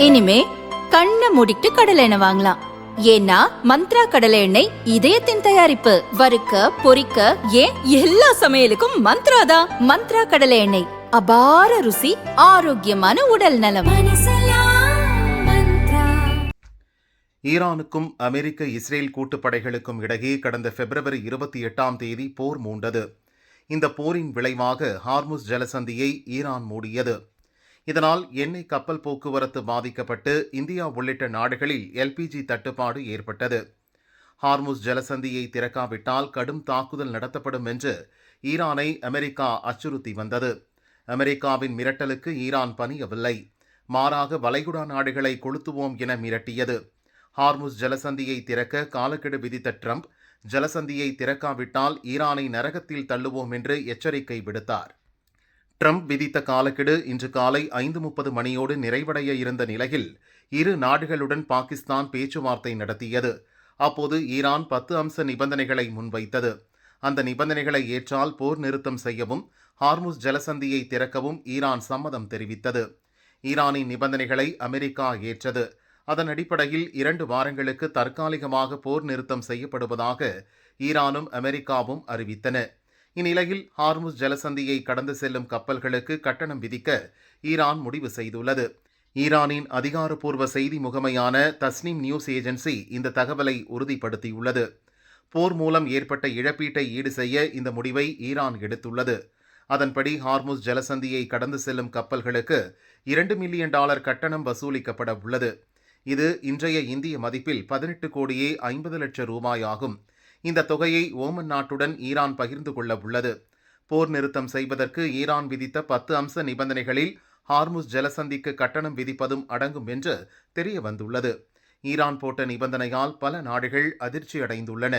இனிமே கண்ணை மூடிட்டு கடலை எண்ணெய் வாங்கலாம். ஏன்னா மந்த்ரா கடலை எண்ணெய் இதயத்தின் தயாரிப்பு. வறுக்க பொரிக்க ஏன் எல்லா சமையலுக்கும் மந்த்ரா தான். மந்த்ரா கடலை எண்ணெய், அபார ருசி, ஆரோக்கியமான உடல் நலம். ஈரானுக்கும் அமெரிக்க இஸ்ரேல் கூட்டுப்படைகளுக்கும் இடையே கடந்த பிப்ரவரி 28 போர் மூண்டது. இந்த போரின் விளைவாக ஹார்முஸ் ஜலசந்தியை ஈரான் மூடியது. இதனால் எண்ணெய் கப்பல் போக்குவரத்து பாதிக்கப்பட்டு இந்தியா உள்ளிட்ட நாடுகளில் எல்பிஜி தட்டுப்பாடு ஏற்பட்டது. ஹார்முஸ் ஜலசந்தியை திறக்காவிட்டால் கடும் தாக்குதல் நடத்தப்படும் என்று ஈரானை அமெரிக்கா அச்சுறுத்தி வந்தது. அமெரிக்காவின் மிரட்டலுக்கு ஈரான் பணியவில்லை. மாறாக வளைகுடா நாடுகளை கொளுத்துவோம் என மிரட்டியது. ஹார்முஸ் ஜலசந்தியை திறக்க காலக்கெடு விதித்த ட்ரம்ப், ஜலசந்தியை திறக்காவிட்டால் ஈரானை நரகத்தில் தள்ளுவோம் என்று எச்சரிக்கை விடுத்தார். ட்ரம்ப் விதித்த காலக்கெடு இன்று காலை 5:30 மணியோடு நிறைவடைய இருந்த நிலையில் இரு நாடுகளுடன் பாகிஸ்தான் பேச்சுவார்த்தை நடத்தியது. அப்போது ஈரான் 10 அம்ச நிபந்தனைகளை முன்வைத்தது. அந்த நிபந்தனைகளை ஏற்றால் போர் நிறுத்தம் செய்யவும் ஹார்முஸ் ஜலசந்தியை திறக்கவும் ஈரான் சம்மதம் தெரிவித்தது. ஈரானின் நிபந்தனைகளை அமெரிக்கா ஏற்றது. அதன் அடிப்படையில் 2 வாரங்களுக்கு தற்காலிகமாக போர் நிறுத்தம் செய்யப்படுவதாக ஈரானும் அமெரிக்காவும் அறிவித்தன. இந்நிலையில் ஹார்முஸ் ஜலசந்தியை கடந்து செல்லும் கப்பல்களுக்கு கட்டணம் விதிக்க ஈரான் முடிவு செய்துள்ளது. ஈரானின் அதிகாரப்பூர்வ செய்தி முகமையான தஸ்னீம் நியூஸ் ஏஜென்சி இந்த தகவலை உறுதிப்படுத்தியுள்ளது. போர் மூலம் ஏற்பட்ட இழப்பீட்டை ஈடு செய்ய இந்த முடிவை ஈரான் எடுத்துள்ளது. அதன்படி ஹார்முஸ் ஜலசந்தியை கடந்து செல்லும் கப்பல்களுக்கு $2 மில்லியன் கட்டணம் வசூலிக்கப்பட உள்ளது. இது இன்றைய இந்திய மதிப்பில் 18 கோடியே 50 லட்சம் ரூபாய் ஆகும். இந்த தொகையை ஓமன் நாட்டுடன் ஈரான் பகிர்ந்து கொள்ள உள்ளது. போர் நிறுத்தம் செய்வதற்கு ஈரான் விதித்த 10 அம்ச நிபந்தனைகளில் ஹார்முஸ் ஜலசந்திக்கு கட்டணம் விதிப்பதும் அடங்கும் என்று தெரிய வந்துள்ளது. ஈரான் போட்ட நிபந்தனையால் பல நாடுகள் அதிர்ச்சி அடைந்துள்ளன.